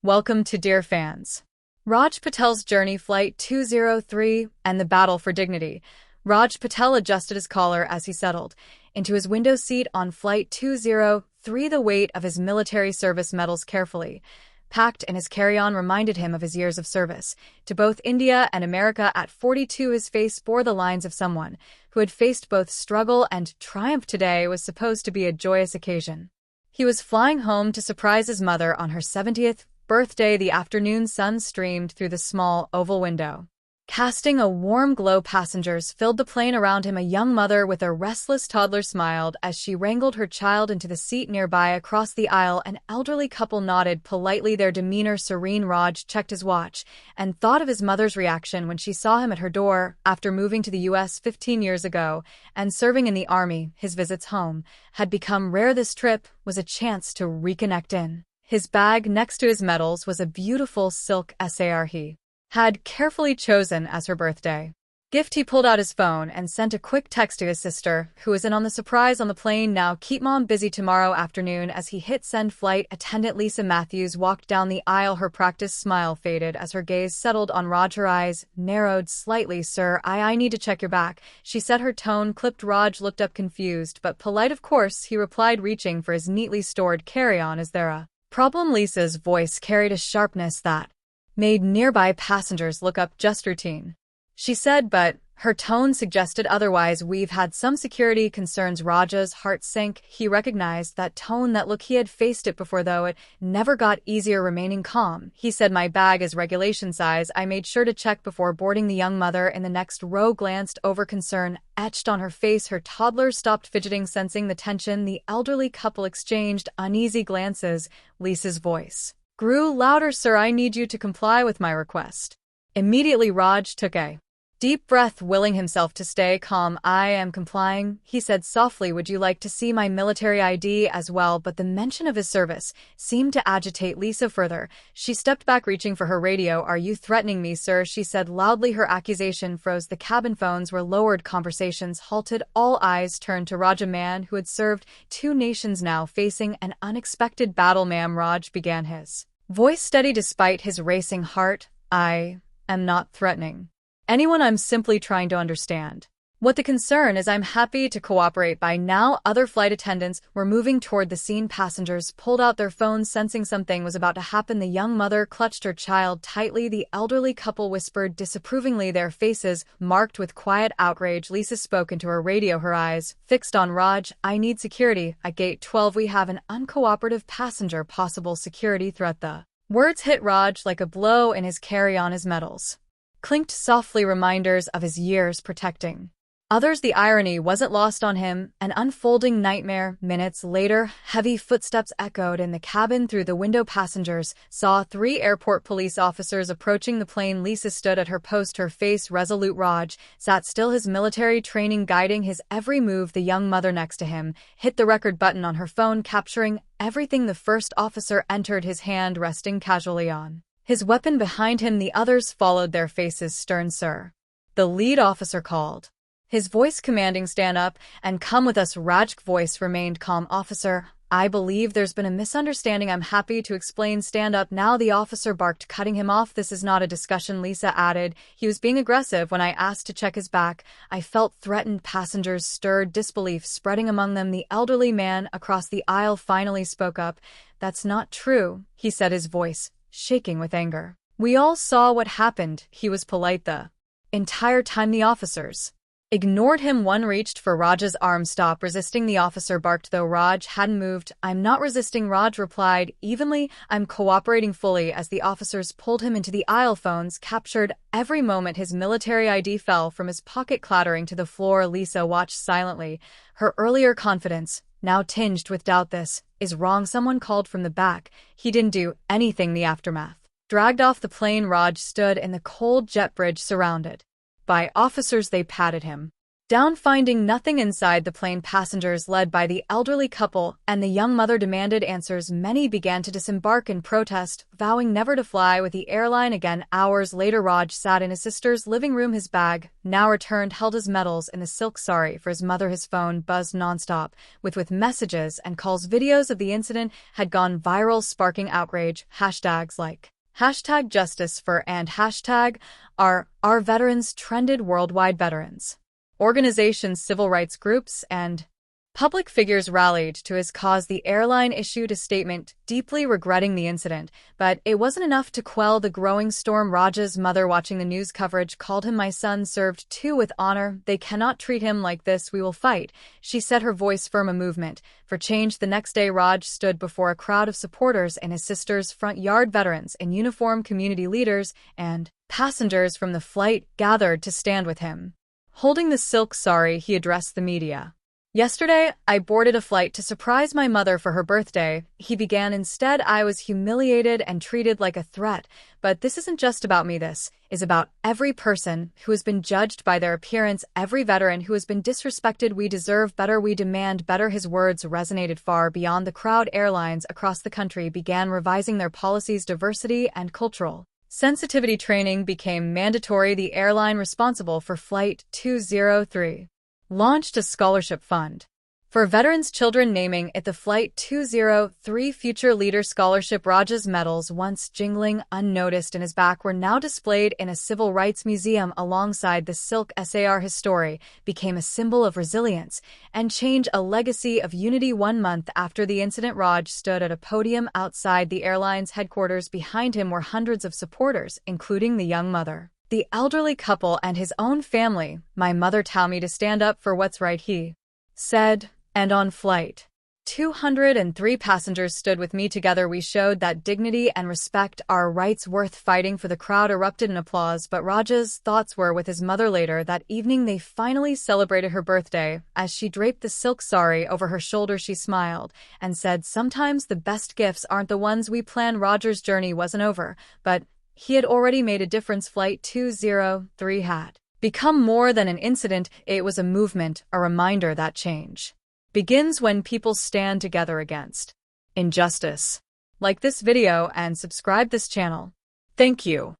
Welcome to Dear Fans. Raj Patel's Journey Flight 203 and the Battle for Dignity. Raj Patel adjusted his collar as he settled into his window seat on Flight 203, the weight of his military service medals carefully packed in his carry-on reminded him of his years of service. To both India and America at 42, his face bore the lines of someone who had faced both struggle and triumph. Today was supposed to be a joyous occasion. He was flying home to surprise his mother on her 70th birthday. The afternoon sun streamed through the small oval window, casting a warm glow. Passengers filled the plane around him. A young mother with a restless toddler smiled as she wrangled her child into the seat nearby. Across the aisle, an elderly couple nodded politely, their demeanor serene. Raj checked his watch and thought of his mother's reaction when she saw him at her door. After moving to the U.S. 15 years ago and serving in the Army, his visits home had become rare. This trip was a chance to reconnect. In his bag next to his medals was a beautiful silk SAHOO had carefully chosen as her birthday gift. He pulled out his phone and sent a quick text to his sister, who was in on the surprise on the plane. Now keep mom busy tomorrow afternoon. As he hit send, flight attendant Lisa Matthews walked down the aisle. Her practiced smile faded as her gaze settled on Raj. Her eyes narrowed slightly. Sir, I need to check your back, she said, her tone clipped. Raj looked up, confused but polite. Of course, he replied, reaching for his neatly stored carry-on. Is there a problem? Lisa's voice carried a sharpness that made nearby passengers look up. Just routine, she said, but her tone suggested otherwise. We've had some security concerns. Raj's heart sank. He recognized that tone, that look. He had faced it before, though it never got easier. Remaining calm, he said, my bag is regulation size. I made sure to check before boarding. The young mother in the next row glanced over, concern etched on her face. Her toddler stopped fidgeting, sensing the tension. The elderly couple exchanged uneasy glances. Lisa's voice grew louder. Sir, I need you to comply with my request immediately. Raj took a deep breath, willing himself to stay calm. I am complying, he said softly. Would you like to see my military ID as well? But the mention of his service seemed to agitate Lisa further. She stepped back, reaching for her radio. Are you threatening me, sir? She said loudly. Her accusation froze. The cabin phones were lowered. Conversations halted. All eyes turned to Raj, a man who had served 2 nations, now facing an unexpected battle. Ma'am, Raj began, his voice steady despite his racing heart. I am not threatening anyone. I'm simply trying to understand what the concern is. I'm happy to cooperate. By now, other flight attendants were moving toward the scene. Passengers pulled out their phones, sensing something was about to happen. The young mother clutched her child tightly. The elderly couple whispered disapprovingly, their faces marked with quiet outrage. Lisa spoke into her radio, her eyes fixed on Raj. I need security at gate 12. We have an uncooperative passenger. Possible security threat. The words hit Raj like a blow in his carry-on. His medals clinked softly, reminders of his years protecting others. The irony wasn't lost on him. An unfolding nightmare. Minutes later, heavy footsteps echoed in the cabin. Through the window, passengers saw 3 airport police officers approaching the plane. Lisa stood at her post, her face resolute. Raj sat still, his military training guiding his every move. The young mother next to him hit the record button on her phone, capturing everything. The first officer entered, his hand resting casually on his weapon behind him. The others followed, their faces stern. Sir, the lead officer called, his voice commanding. Stand up and come with us. Raj's voice remained calm. Officer, I believe there's been a misunderstanding. I'm happy to explain. Stand up now, the officer barked, cutting him off. This is not a discussion, Lisa added. He was being aggressive when I asked to check his back. I felt threatened. Passengers stirred, disbelief spreading among them. The elderly man across the aisle finally spoke up. That's not true, he said, his voice shaking with anger. We all saw what happened. He was polite the entire time. The officers ignored him. One reached for Raj's arm. Stop resisting, the officer barked, though Raj hadn't moved. I'm not resisting, Raj replied evenly. I'm cooperating fully. As the officers pulled him into the aisle, phones captured every moment. His military ID fell from his pocket, clattering to the floor. Lisa watched silently, her earlier confidence now tinged with doubt. This is wrong. Someone called from the back. He didn't do anything. The aftermath dragged off the plane. Raj stood in the cold jet bridge, surrounded by officers. They patted him Down finding nothing inside the plane, passengers led by the elderly couple and the young mother demanded answers. Many began to disembark in protest, vowing never to fly with the airline again. Hours later, Raj sat in his sister's living room, his bag, now returned, held his medals in the silk sari for his mother. His phone buzzed nonstop, with messages and calls. Videos of the incident had gone viral, sparking outrage. Hashtags like #JusticeFor and #Our Veterans trended worldwide. Veterans organizations, civil rights groups, and public figures rallied to his cause. The airline issued a statement deeply regretting the incident, but it wasn't enough to quell the growing storm. Raj's mother, watching the news coverage, called him, "My son served too with honor. They cannot treat him like this. We will fight," she said, her voice firm. A movement for change. The next day, Raj stood before a crowd of supporters in his sister's front yard. Veterans in uniform, community leaders, and passengers from the flight gathered to stand with him. Holding the silk sari, he addressed the media. "Yesterday, I boarded a flight to surprise my mother for her birthday," he began. "Instead, I was humiliated and treated like a threat. But this isn't just about me. This is about every person who has been judged by their appearance, every veteran who has been disrespected. We deserve better. We demand better." His words resonated far beyond the crowd. Airlines across the country began revising their policies. Diversity and cultural sensitivity training became mandatory. The airline responsible for Flight 203 launched a scholarship fund for veterans' children, naming it the Flight 203 Future Leader Scholarship. Raj's medals, once jingling unnoticed in his back, were now displayed in a civil rights museum alongside the silk sari. His story became a symbol of resilience and change, a legacy of unity. 1 month after the incident, Raj stood at a podium outside the airline's headquarters. Behind him were hundreds of supporters, including the young mother, the elderly couple, and his own family. "My mother taught me to stand up for what's right," he said. "And on Flight 203, passengers stood with me. Together we showed that dignity and respect are rights worth fighting for." The crowd erupted in applause, but Raj's thoughts were with his mother. Later that evening, they finally celebrated her birthday. As she draped the silk sari over her shoulder, she smiled and said, "Sometimes the best gifts aren't the ones we plan." Raj's journey wasn't over, but he had already made a difference. Flight 203 had become more than an incident. It was a movement, a reminder that change begins when people stand together against injustice. Like this video and subscribe this channel. Thank you.